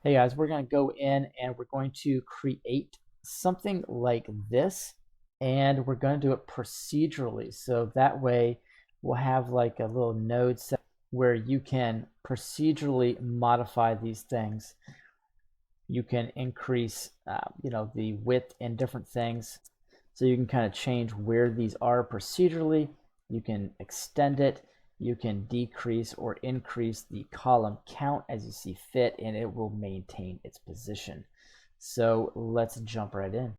Hey guys, we're going to go in and we're going to create something like this, and we're going to do it procedurally. So that way we'll have like a little node set where you can procedurally modify these things. You can increase, the width and different things. So you can kind of change where these are procedurally. You can extend it. You can decrease or increase the column count as you see fit, and it will maintain its position. So let's jump right in.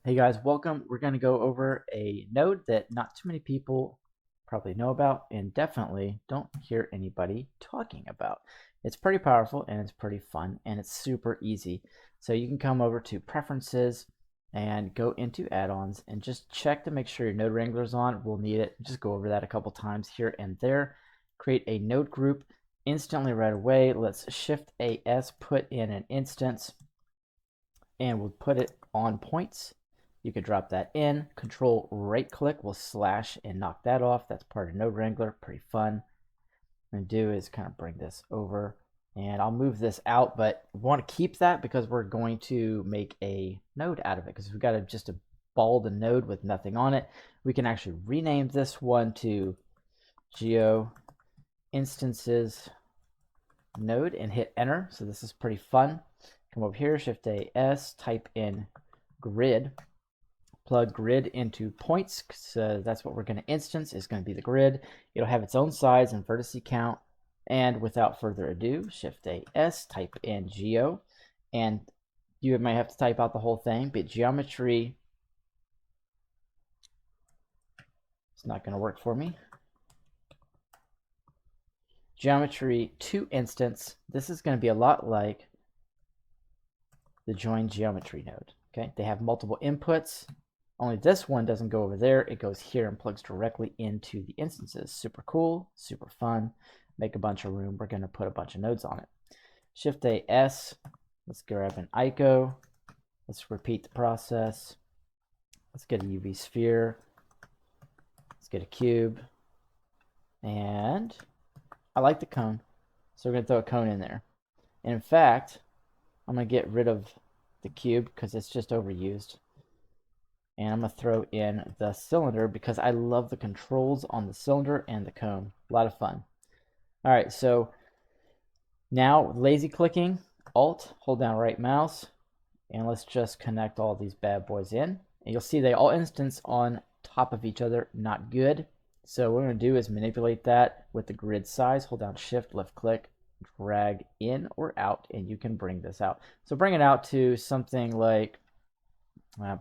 Hey guys, welcome. We're going to go over a node that not too many people probably know about and definitely don't hear anybody talking about. It's pretty powerful and it's pretty fun and it's super easy. So you can come over to Preferences and go into Add-ons and just check to make sure your node wrangler's on. We'll need it. Just go over that a couple times here and there. Create a node group instantly right away. Let's Shift AS, put in an instance, and we'll put it on points. You could drop that in. Control right click will slash and knock that off. That's part of Node Wrangler. Pretty fun. What I'm going to do is kind of bring this over, and I'll move this out, but we want to keep that because we're going to make a node out of it, because we've got just a bald node with nothing on it. We can actually rename this one to Geo Instances Node and hit enter. So this is pretty fun. Come over here, Shift AS, type in grid. Plug grid into points, so that's what we're going to instance, is going to be the grid. It'll have its own size and vertex count. And without further ado, Shift AS, type in geo, and you might have to type out the whole thing, but geometry, it's not going to work for me. Geometry to instance. This is going to be a lot like the join geometry node. Okay, they have multiple inputs. Only this one doesn't go over there. It goes here and plugs directly into the instances. Super cool, super fun. Make a bunch of room. We're going to put a bunch of nodes on it. Shift AS. Let's grab an ICO. Let's repeat the process. Let's get a UV sphere. Let's get a cube. And I like the cone, so we're going to throw a cone in there. And in fact, I'm going to get rid of the cube because it's just overused. And I'm going to throw in the cylinder because I love the controls on the cylinder and the cone. A lot of fun. All right, so now lazy clicking, Alt, hold down right mouse, and let's just connect all these bad boys in. And you'll see they all instance on top of each other. Not good. So what we're going to do is manipulate that with the grid size. Hold down Shift, left click, drag in or out, and you can bring this out. So bring it out to something like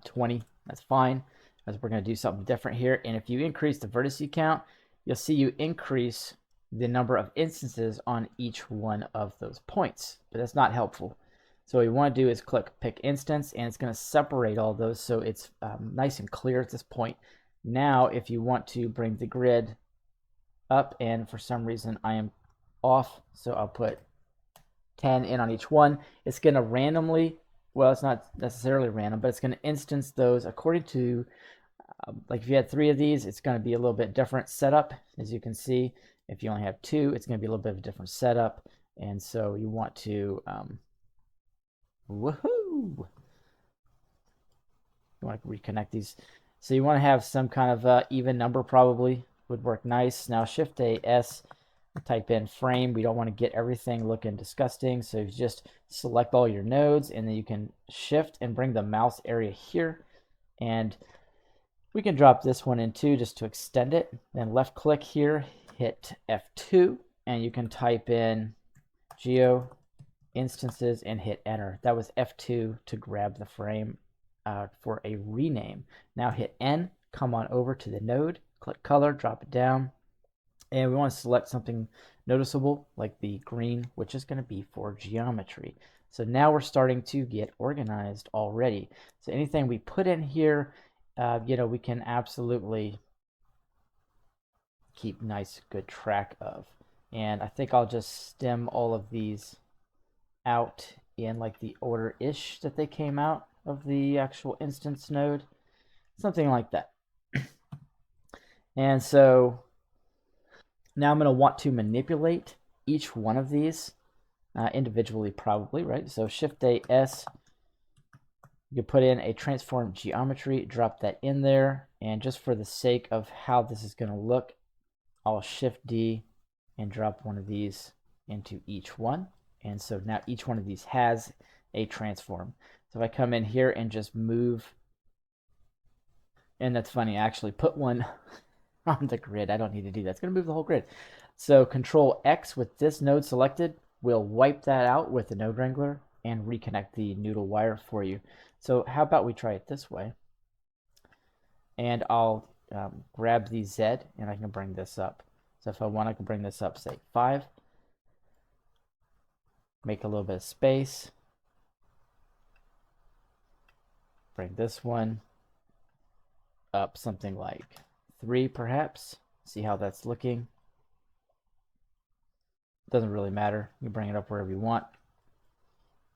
20. That's fine, as we're going to do something different here. And if you increase the vertex count, you'll see you increase the number of instances on each one of those points, but that's not helpful. So what you want to do is click pick instance, and it's going to separate all those so it's nice and clear at this point. Now if you want to bring the grid up, and for some reason I am off, so I'll put 10 in on each one, it's going to randomly, well, it's not necessarily random, but it's going to instance those according to, like if you had 3 of these, it's going to be a little bit different setup. As you can see, if you only have 2, it's going to be a little bit of a different setup. And so you want to, woohoo! You want to reconnect these. So you want to have some kind of even number, probably would work nice. Now Shift AS, type in frame. We don't want to get everything looking disgusting, so you just select all your nodes, and then you can shift and bring the mouse area here, and we can drop this one in too just to extend it. Then left click here, hit F2, and you can type in geo instances and hit enter. That was F2 to grab the frame for a rename. Now hit N, come on over to the node, click color, drop it down, and we want to select something noticeable like the green, which is going to be for geometry. So now we're starting to get organized already. So anything we put in here, we can absolutely keep nice, good track of. And I think I'll just stem all of these out in like the order-ish that they came out of the actual instance node. Something like that. And so now I'm going to want to manipulate each one of these individually probably, right? So Shift-A-S, you can put in a transform geometry, drop that in there, and just for the sake of how this is going to look, I'll Shift-D and drop one of these into each one. And so now each one of these has a transform. So if I come in here and just move, and that's funny, I actually put one on the grid. I don't need to do that. It's going to move the whole grid. So Control X with this node selected will wipe that out with the node wrangler and reconnect the noodle wire for you. So how about we try it this way? And I'll grab the Z and I can bring this up. So if I want, I can bring this up, say 5. Make a little bit of space. Bring this one up something like 3 perhaps. See how that's looking. Doesn't really matter. You bring it up wherever you want.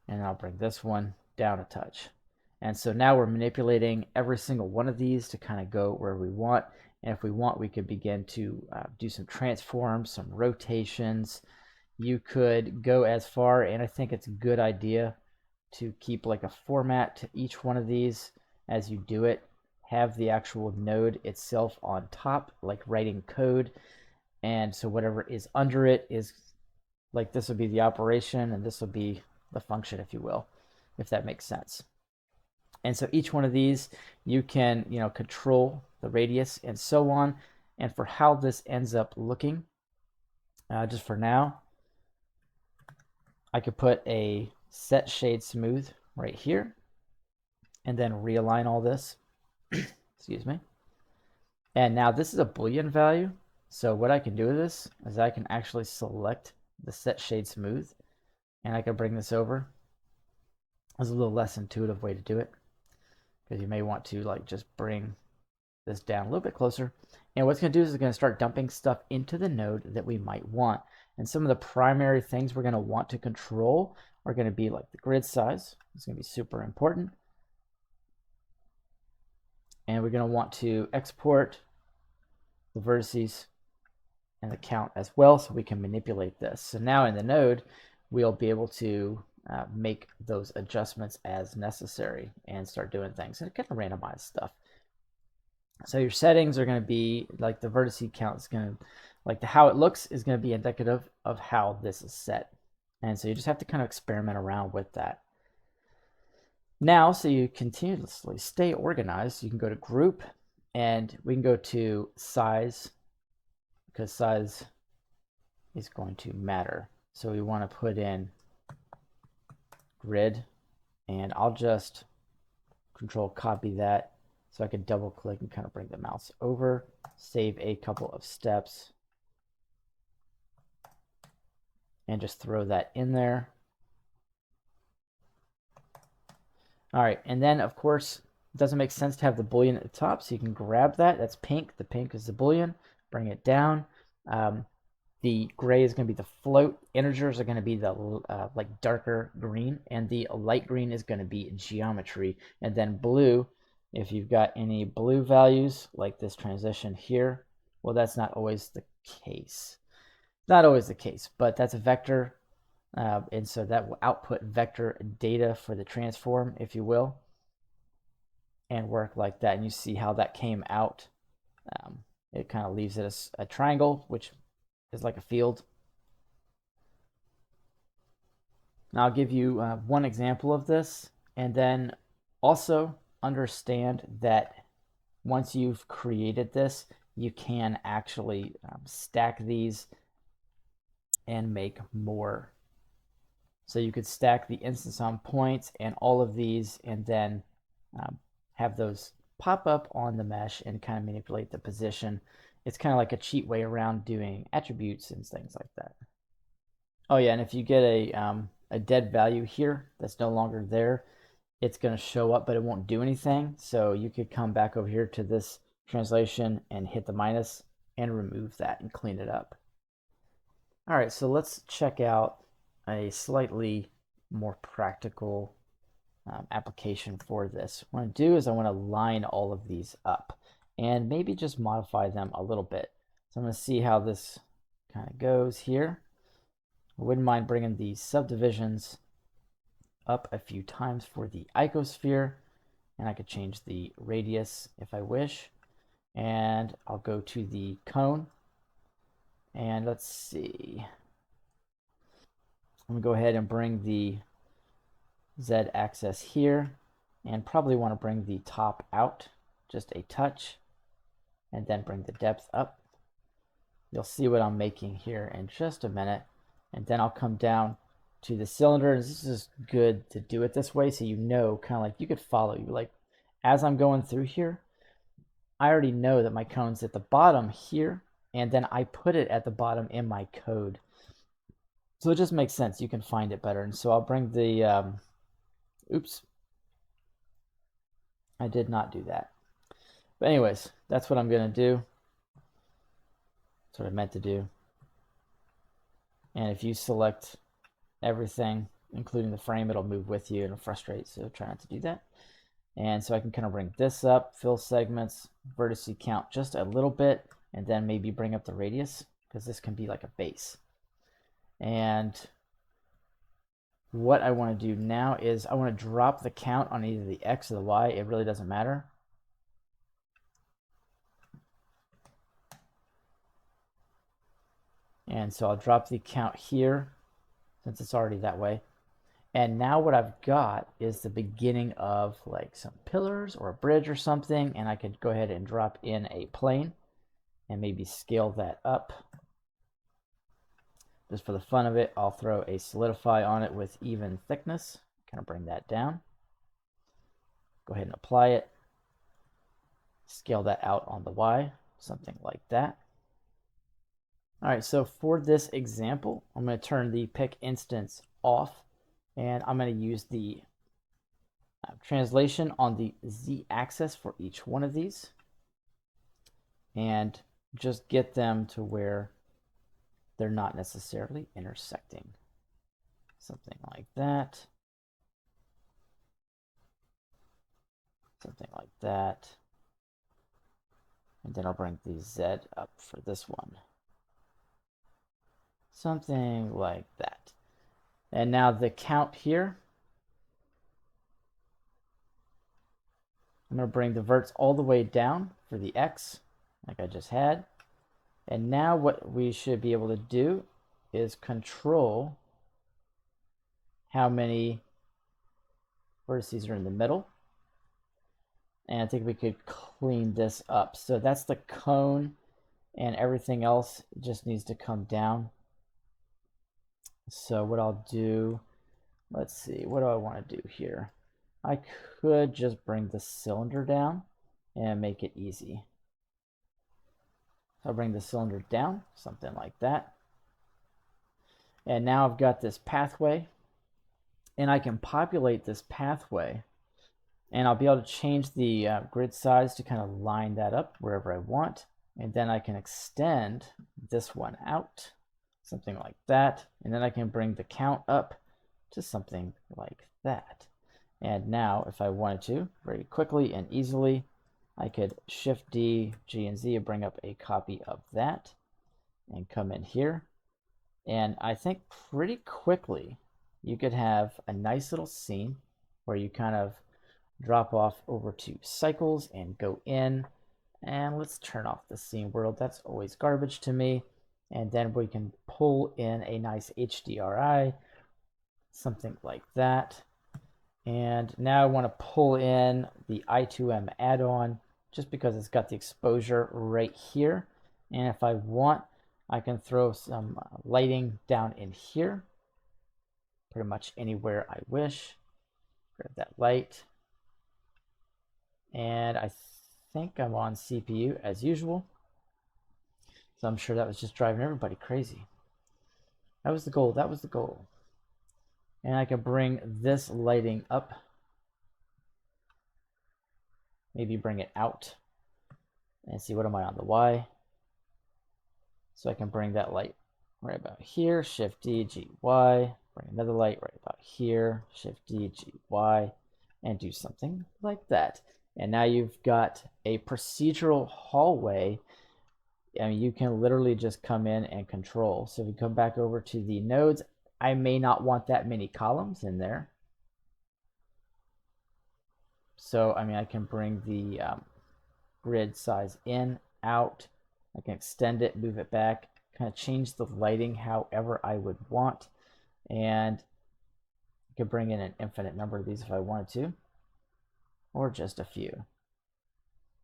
And I'll bring this one down a touch. And so now we're manipulating every single one of these to kind of go where we want. And if we want, we could begin to do some transforms, some rotations. You could go as far, and I think it's a good idea to keep like a format to each one of these as you do it. Have the actual node itself on top, like writing code. And so whatever is under it is, like, this will be the operation, and this will be the function, if you will, if that makes sense. And so each one of these, you can, control the radius and so on. And for how this ends up looking, just for now, I could put a set shade smooth right here and then realign all this. Excuse me. And now this is a Boolean value. So what I can do with this is I can actually select the set shade smooth, and I can bring this over. There's a little less intuitive way to do it, because you may want to like just bring this down a little bit closer. And what's going to do is it's going to start dumping stuff into the node that we might want. And some of the primary things we're going to want to control are going to be like the grid size. It's going to be super important. And we're going to want to export the vertices and the count as well, so we can manipulate this. So now in the node, we'll be able to make those adjustments as necessary and start doing things and kind of randomize stuff. So your settings are going to be like the vertice count is going to, like how it looks is going to be indicative of how this is set. And so you just have to kind of experiment around with that. Now, so you continuously stay organized, you can go to group, and we can go to size, because size is going to matter. So we want to put in grid, and I'll just control copy that so I can double click and kind of bring the mouse over, save a couple of steps, and just throw that in there. All right, and then of course, it doesn't make sense to have the Boolean at the top, so you can grab that. That's pink. The pink is the Boolean. Bring it down. The gray is going to be the float. Integers are going to be the like darker green, and the light green is going to be geometry. And then blue, if you've got any blue values like this transition here, well, that's not always the case. Not always the case, but that's a vector. And so that will output vector data for the transform, if you will, and work like that. And you see how that came out. It kind of leaves it a triangle, which is like a field. Now I'll give you one example of this, and then also understand that once you've created this, you can actually stack these and make more. So you could stack the instance on points and all of these, and then have those pop up on the mesh and kind of manipulate the position. It's kind of like a cheat way around doing attributes and things like that. Oh yeah, and if you get a dead value here that's no longer there, it's going to show up, but it won't do anything. So you could come back over here to this translation and hit the minus and remove that and clean it up. All right, so let's check out a slightly more practical application for this. What I want to do is I want to line all of these up and maybe just modify them a little bit. So I'm going to see how this kind of goes here. I wouldn't mind bringing the subdivisions up a few times for the icosphere, and I could change the radius if I wish. And I'll go to the cone, and let's see. I'm gonna go ahead and bring the Z axis here, and probably want to bring the top out just a touch, and then bring the depth up. You'll see what I'm making here in just a minute, and then I'll come down to the cylinder. This is good to do it this way, so you know, kind of like you could follow you. Like as I'm going through here, I already know that my cone's at the bottom here, and then I put it at the bottom in my code. So it just makes sense. You can find it better. And so I'll bring the, oops, I did not do that. But anyways, that's what I'm going to do. That's what I meant to do. And if you select everything, including the frame, it'll move with you and it'll frustrate. So try not to do that. And so I can kind of bring this up, fill segments, vertice count just a little bit, and then maybe bring up the radius, because this can be like a base. And what I want to do now is I want to drop the count on either the X or the Y. It really doesn't matter. And so I'll drop the count here since it's already that way. And now what I've got is the beginning of like some pillars or a bridge or something, and I could go ahead and drop in a plane and maybe scale that up. Just for the fun of it, I'll throw a solidify on it with even thickness, kind of bring that down. Go ahead and apply it. Scale that out on the Y, something like that. All right, so for this example, I'm going to turn the pick instance off, and I'm going to use the translation on the Z axis for each one of these, and just get them to where they're not necessarily intersecting. Something like that. Something like that. And then I'll bring the Z up for this one. Something like that. And now the count here, I'm going to bring the verts all the way down for the X, like I just had. And now what we should be able to do is control how many vertices are in the middle. And I think we could clean this up. So that's the cone, and everything else just needs to come down. So what I'll do, let's see, what do I want to do here? I could just bring the cylinder down and make it easy. So I'll bring the cylinder down, something like that. And now I've got this pathway, and I can populate this pathway, and I'll be able to change the grid size to kind of line that up wherever I want. And then I can extend this one out, something like that. And then I can bring the count up to something like that. And now if I wanted to, very quickly and easily, I could Shift D, G, and Z and bring up a copy of that and come in here. And I think pretty quickly you could have a nice little scene where you kind of drop off over to cycles and go in. And let's turn off the scene world. That's always garbage to me. And then we can pull in a nice HDRI, something like that. And now I want to pull in the I2M add-on just because it's got the exposure right here. And if I want, I can throw some lighting down in here, pretty much anywhere I wish. Grab that light. And I think I'm on CPU as usual. So I'm sure that was just driving everybody crazy. That was the goal. That was the goal. And I can bring this lighting up. Maybe bring it out. And see, what am I on the Y? So I can bring that light right about here. Shift D, G, Y. Bring another light right about here. Shift D, G, Y. And do something like that. And now you've got a procedural hallway I mean, you can literally just come in and control. So if we come back over to the nodes, I may not want that many columns in there. So, I mean, I can bring the grid size in, out. I can extend it, move it back, kind of change the lighting however I would want. And I could bring in an infinite number of these if I wanted to, or just a few.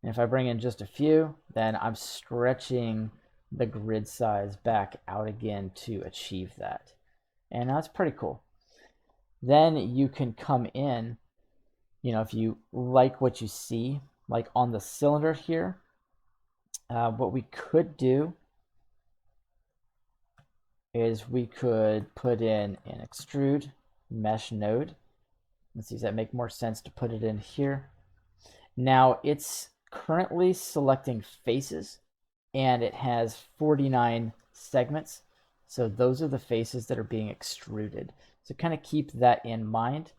And if I bring in just a few, then I'm stretching the grid size back out again to achieve that. And that's pretty cool. Then you can come in, if you like what you see, like on the cylinder here, what we could do is we could put in an extrude mesh node. Let's see, does that make more sense to put it in here? Now it's currently selecting faces, and it has 49 segments. So those are the faces that are being extruded. So kind of keep that in mind.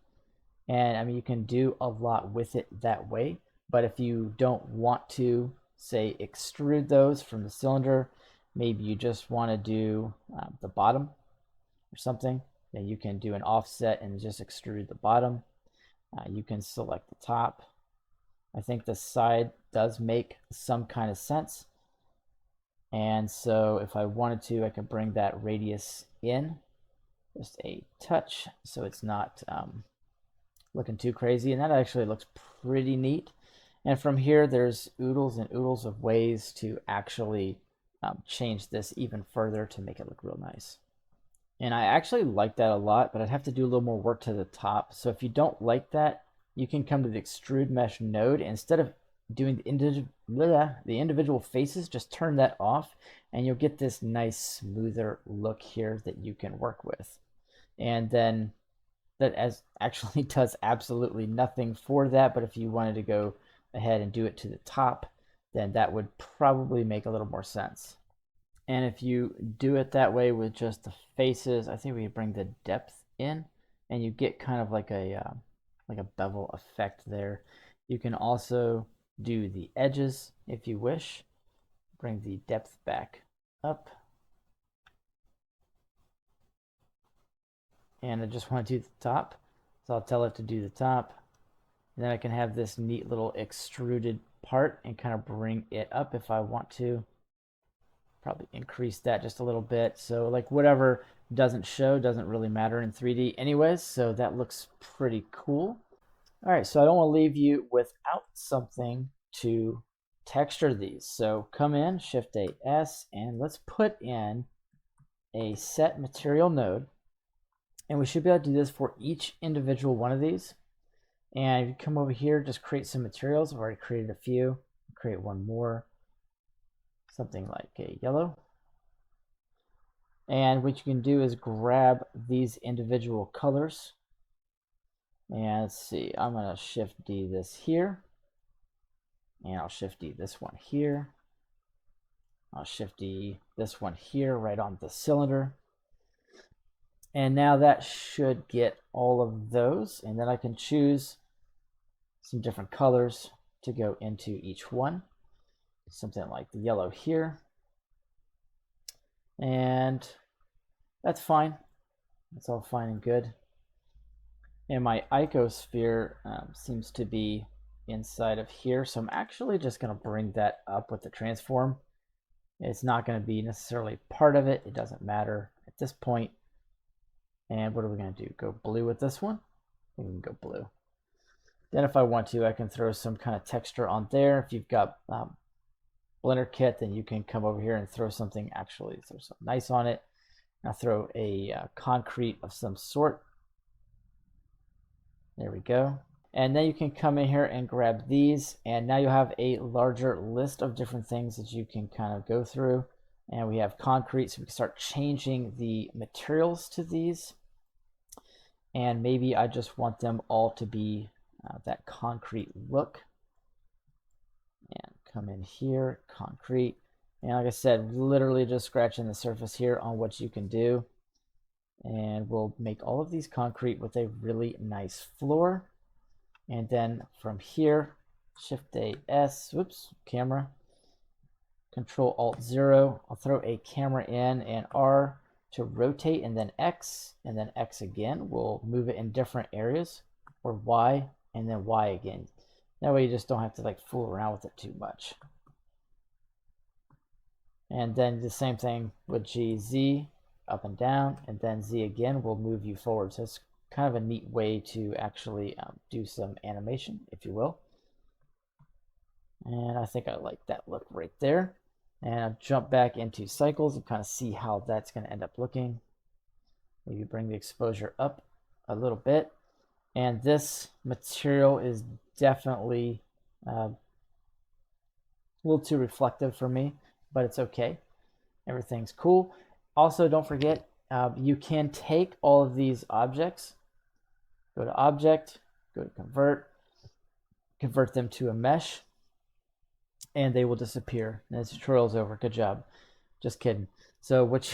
And I mean, you can do a lot with it that way. But if you don't want to, say, extrude those from the cylinder, maybe you just want to do the bottom or something, then you can do an offset and just extrude the bottom. You can select the top. I think the side does make some kind of sense. And so if I wanted to, I can bring that radius in just a touch so it's not looking too crazy. And that actually looks pretty neat. And from here, there's oodles and oodles of ways to actually change this even further to make it look real nice. And I actually like that a lot, but I'd have to do a little more work to the top. So if you don't like that, you can come to the extrude mesh node. Instead of doing the individual faces, just turn that off and you'll get this nice smoother look here that you can work with. And then that actually does absolutely nothing for that, but if you wanted to go ahead and do it to the top, then that would probably make a little more sense. And if you do it that way with just the faces, I think we bring the depth in and you get kind of like a bevel effect there. You can also do the edges if you wish. Bring the depth back up. And I just want to do the top. So I'll tell it to do the top. And then I can have this neat little extruded part and kind of bring it up if I want to. Probably increase that just a little bit. So like whatever doesn't show doesn't really matter in 3D anyways. So that looks pretty cool. All right, so I don't want to leave you without something to texture these. So come in, Shift A S, and let's put in a set material node. And we should be able to do this for each individual one of these. And if you come over here, just create some materials. I've already created a few. Create one more, something like a yellow. And what you can do is grab these individual colors. And let's see, I'm going to Shift D this here. And I'll Shift D this one here. I'll Shift D this one here right on the cylinder. And now that should get all of those. And then I can choose some different colors to go into each one. Something like the yellow here. And that's fine. That's all fine and good. And my icosphere seems to be inside of here. So I'm actually just going to bring that up with the transform. It's not going to be necessarily part of it. It doesn't matter at this point. And what are we going to do? Go blue with this one? I think we can go blue. Then if I want to, I can throw some kind of texture on there. If you've got Blender Kit, then you can come over here and throw something, actually throw something nice on it. I'll throw a concrete of some sort. There we go. And then you can come in here and grab these, and now you'll have a larger list of different things that you can kind of go through. And we have concrete, so we can start changing the materials to these. And maybe I just want them all to be that concrete look. And come in here, concrete. And like I said, literally just scratching the surface here on what you can do. And we'll make all of these concrete with a really nice floor. And then from here, Shift A S, whoops, camera. Control Alt 0. I'll throw a camera in, and R to rotate, and then X, and then X again. We'll move it in different areas, or Y, and then Y again. That way you just don't have to like fool around with it too much. And then the same thing with G, Z, up and down, and then Z again will move you forward. So it's kind of a neat way to actually do some animation, if you will. And I think I like that look right there. And I'll jump back into cycles and kind of see how that's going to end up looking. Maybe bring the exposure up a little bit. And this material is definitely a little too reflective for me, but it's okay. Everything's cool. Also, don't forget, you can take all of these objects, go to Object, go to convert them to a mesh, and they will disappear. And this tutorial's over. Good job. Just kidding. So what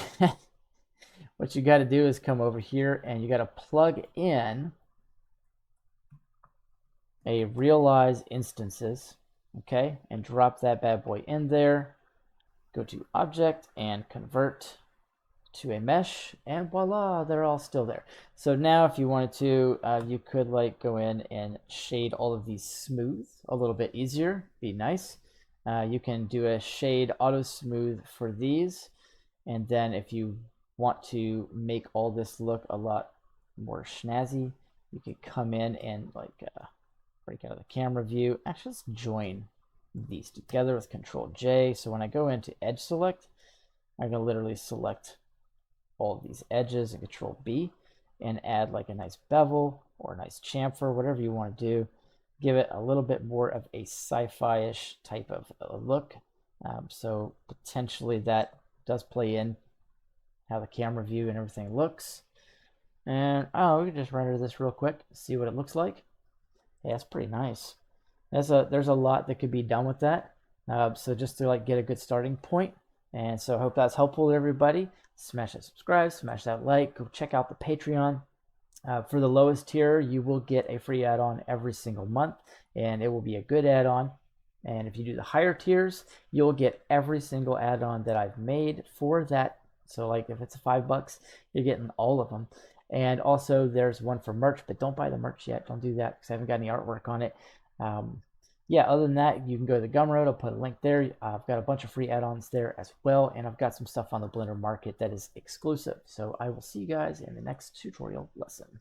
you got to do is come over here, and you got to plug in a realize instances, okay, and drop that bad boy in there. Go to Object and convert to a mesh, and voila, they're all still there. So now if you wanted to, you could like go in and shade all of these smooth a little bit easier. Be nice. You can do a shade auto smooth for these, and then if you want to make all this look a lot more snazzy, you could come in and like break out of the camera view. Actually, let's join these together with Control J. So when I go into edge select, I can literally select all of these edges and Control B and add like a nice bevel or a nice chamfer, whatever you want to do. Give it a little bit more of a sci-fi-ish type of look. So potentially that does play in how the camera view and everything looks. And we can just render this real quick, see what it looks like. Yeah, it's pretty nice. There's a lot that could be done with that. So just to like get a good starting point. And so I hope that's helpful to everybody. Smash that subscribe, smash that like, go check out the Patreon. For the lowest tier, you will get a free add-on every single month, and it will be a good add-on. And if you do the higher tiers, you'll get every single add-on that I've made for that. So like if it's $5, you're getting all of them. And also there's one for merch, but don't buy the merch yet. Don't do that because I haven't got any artwork on it. Yeah, other than that, you can go to the Gumroad. I'll put a link there. I've got a bunch of free add-ons there as well, and I've got some stuff on the Blender Market that is exclusive. So I will see you guys in the next tutorial lesson.